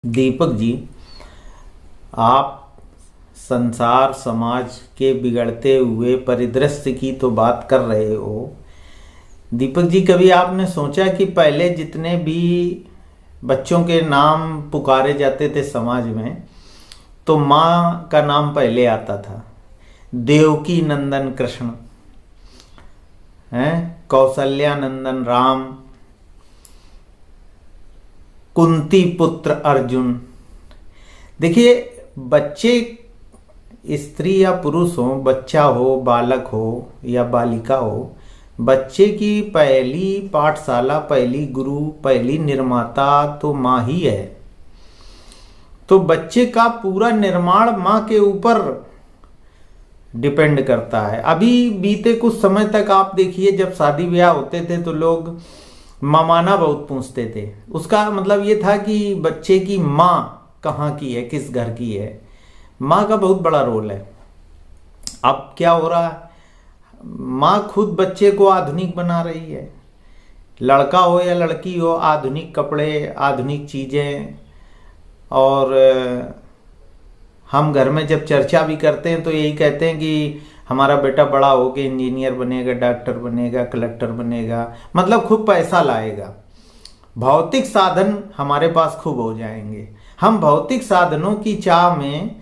दीपक जी, आप संसार समाज के बिगड़ते हुए परिदृश्य की तो बात कर रहे हो। दीपक जी, कभी आपने सोचा कि पहले जितने भी बच्चों के नाम पुकारे जाते थे समाज में, तो माँ का नाम पहले आता था। देवकी नंदन कृष्ण, हैं, कौशल्या नंदन राम, कुंती पुत्र अर्जुन। देखिए, बच्चे स्त्री या पुरुष हो, बच्चा हो, बालक हो या बालिका हो, बच्चे की पहली पाठशाला, पहली गुरु, पहली निर्माता तो माँ ही है। तो बच्चे का पूरा निर्माण माँ के ऊपर डिपेंड करता है। अभी बीते कुछ समय तक आप देखिए, जब शादी ब्याह होते थे तो लोग मामाना बहुत पूछते थे। उसका मतलब ये था कि बच्चे की माँ कहाँ की है, किस घर की है। माँ का बहुत बड़ा रोल है। अब क्या हो रहा है, माँ खुद बच्चे को आधुनिक बना रही है। लड़का हो या लड़की हो, आधुनिक कपड़े, आधुनिक चीज़ें। और हम घर में जब चर्चा भी करते हैं तो यही कहते हैं कि हमारा बेटा बड़ा होके इंजीनियर बनेगा, डॉक्टर बनेगा, कलेक्टर बनेगा, मतलब खूब पैसा लाएगा। भौतिक साधन हमारे पास खूब हो जाएंगे। हम भौतिक साधनों की चाह में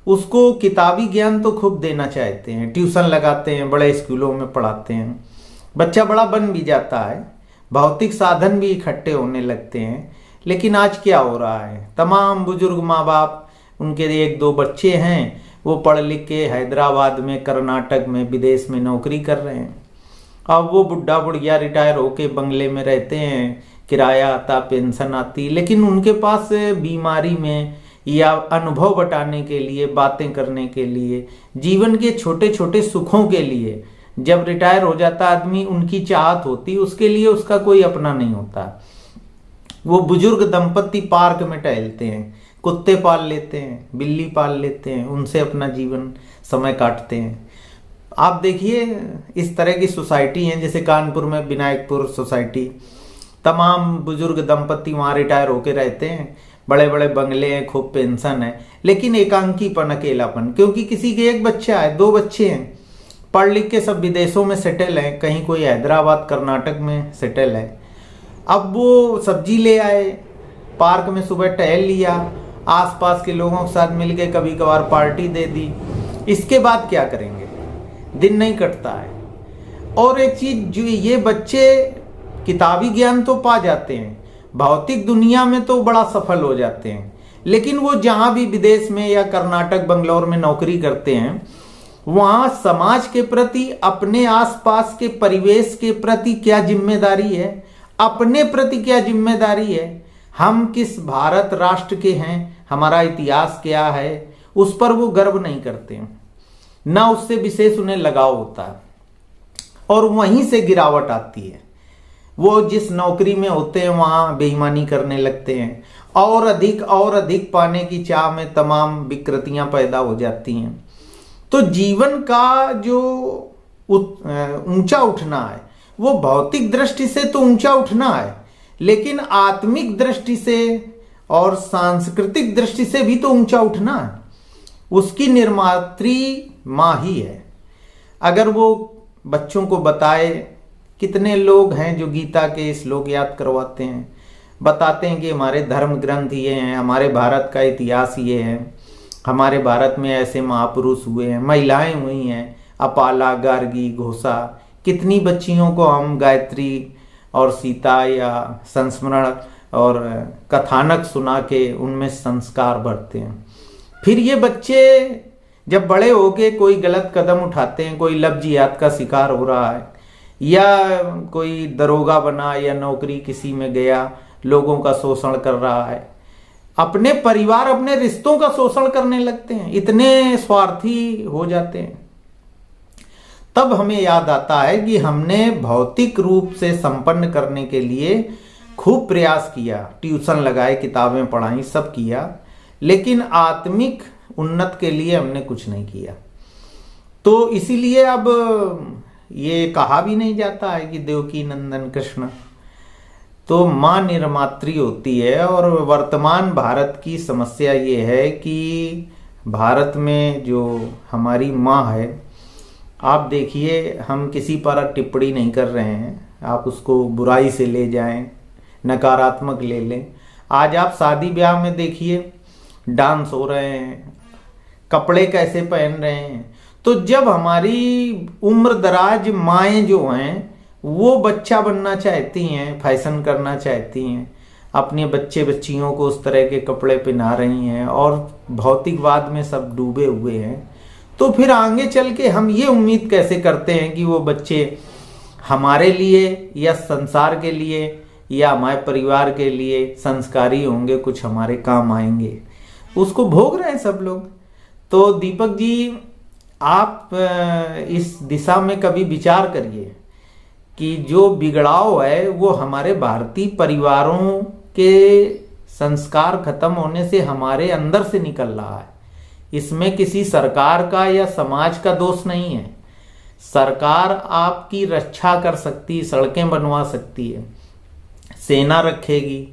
उसको किताबी ज्ञान तो खूब देना चाहते हैं, ट्यूशन लगाते हैं, बड़े स्कूलों में पढ़ाते हैं, बच्चा बड़ा बन भी जाता है, भौतिक साधन भी इकट्ठे होने लगते हैं। लेकिन आज क्या हो रहा है, तमाम बुजुर्ग माँ बाप, उनके एक दो बच्चे हैं, वो पढ़ लिख के हैदराबाद में, कर्नाटक में, विदेश में नौकरी कर रहे हैं। अब वो बुढ़ा बुढ़िया रिटायर होके बंगले में रहते हैं, किराया आता, पेंशन आती, लेकिन उनके पास बीमारी में या अनुभव बटाने के लिए, बातें करने के लिए, जीवन के छोटे छोटे सुखों के लिए जब रिटायर हो जाता आदमी, उनकी चाहत होती, उसके लिए उसका कोई अपना नहीं होता। वो बुजुर्ग दंपत्ति पार्क में टहलते हैं, कुत्ते पाल लेते हैं, बिल्ली पाल लेते हैं, उनसे अपना जीवन समय काटते हैं। आप देखिए, इस तरह की सोसाइटी हैं, जैसे कानपुर में विनायकपुर सोसाइटी, तमाम बुजुर्ग दंपत्ति वहाँ रिटायर होके रहते हैं, बड़े बड़े बंगले हैं, खूब पेंशन है, लेकिन एकांकीपन, अकेलापन, क्योंकि किसी के एक बच्चा है, दो बच्चे हैं, पढ़ लिख के सब विदेशों में सेटल हैं, कहीं कोई हैदराबाद कर्नाटक में सेटल है। अब वो सब्जी ले आए, पार्क में सुबह टहल लिया, आसपास के लोगों के साथ मिलके कभी कभार पार्टी दे दी, इसके बाद क्या करेंगे, दिन नहीं कटता है। और एक चीज, जो ये बच्चे किताबी ज्ञान तो पा जाते हैं, भौतिक दुनिया में तो बड़ा सफल हो जाते हैं, लेकिन वो जहां भी विदेश में या कर्नाटक, बंगलौर में नौकरी करते हैं, वहां समाज के प्रति, अपने आसपास के परिवेश के प्रति क्या जिम्मेदारी है, अपने प्रति क्या जिम्मेदारी है, हम किस भारत राष्ट्र के हैं, हमारा इतिहास क्या है, उस पर वो गर्व नहीं करते हैं, ना उससे विशेष उन्हें लगाव होता है। और वहीं से गिरावट आती है। वो जिस नौकरी में होते हैं वहां बेईमानी करने लगते हैं, और अधिक पाने की चाह में तमाम विकृतियां पैदा हो जाती हैं। तो जीवन का जो ऊंचा उठना है, वो भौतिक दृष्टि से तो ऊंचा उठना है, लेकिन आत्मिक दृष्टि से और सांस्कृतिक दृष्टि से भी तो ऊंचा उठना है। उसकी निर्मात्री माँ ही है। अगर वो बच्चों को बताए, कितने लोग हैं जो गीता के श्लोक याद करवाते हैं, बताते हैं कि हमारे धर्म ग्रंथ ये हैं, हमारे भारत का इतिहास ये है, हमारे भारत में ऐसे महापुरुष हुए हैं, महिलाएं हुई हैं, अपाला, गार्गी, घोषा, कितनी बच्चियों को हम गायत्री और सीता या संस्मरण और कथानक सुना के उनमें संस्कार भरते हैं। फिर ये बच्चे जब बड़े होके कोई गलत कदम उठाते हैं, कोई लव जिहाद का शिकार हो रहा है, या कोई दरोगा बना या नौकरी किसी में गया, लोगों का शोषण कर रहा है, अपने परिवार, अपने रिश्तों का शोषण करने लगते हैं, इतने स्वार्थी हो जाते हैं। तब हमें याद आता है कि हमने भौतिक रूप से संपन्न करने के लिए खूब प्रयास किया, ट्यूशन लगाए, किताबें पढ़ाई, सब किया, लेकिन आत्मिक उन्नत के लिए हमने कुछ नहीं किया। तो इसीलिए अब ये कहा भी नहीं जाता है कि देवकी नंदन कृष्ण। तो माँ निर्मात्री होती है। और वर्तमान भारत की समस्या ये है कि भारत में जो हमारी माँ है, आप देखिए, हम किसी पर टिप्पणी नहीं कर रहे हैं, आप उसको बुराई से ले जाएं, नकारात्मक ले लें। आज आप शादी ब्याह में देखिए, डांस हो रहे हैं, कपड़े कैसे पहन रहे हैं। तो जब हमारी उम्र दराज माएँ जो हैं वो बच्चा बनना चाहती हैं, फैशन करना चाहती हैं, अपने बच्चे बच्चियों को उस तरह के कपड़े पहना रही हैं और भौतिकवाद में सब डूबे हुए हैं, तो फिर आगे चल के हम ये उम्मीद कैसे करते हैं कि वो बच्चे हमारे लिए या संसार के लिए या हमारे परिवार के लिए संस्कारी होंगे, कुछ हमारे काम आएंगे। उसको भोग रहे हैं सब लोग। तो दीपक जी, आप इस दिशा में कभी विचार करिए कि जो बिगड़ाव है वो हमारे भारतीय परिवारों के संस्कार खत्म होने से हमारे अंदर से निकल रहा है। इसमें किसी सरकार का या समाज का दोष नहीं है। सरकार आपकी रक्षा कर सकती है, सड़कें बनवा सकती है, सेना रखेगी,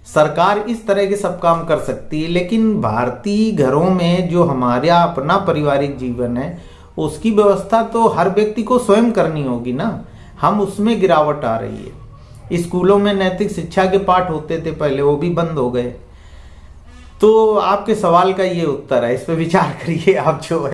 सरकार इस तरह के सब काम कर सकती है, लेकिन भारतीय घरों में जो हमारा अपना पारिवारिक जीवन है उसकी व्यवस्था तो हर व्यक्ति को स्वयं करनी होगी ना। हम उसमें गिरावट आ रही है। स्कूलों में नैतिक शिक्षा के पाठ होते थे पहले, वो भी बंद हो गए। तो आपके सवाल का ये उत्तर है, इस पर विचार करिए आप जो है।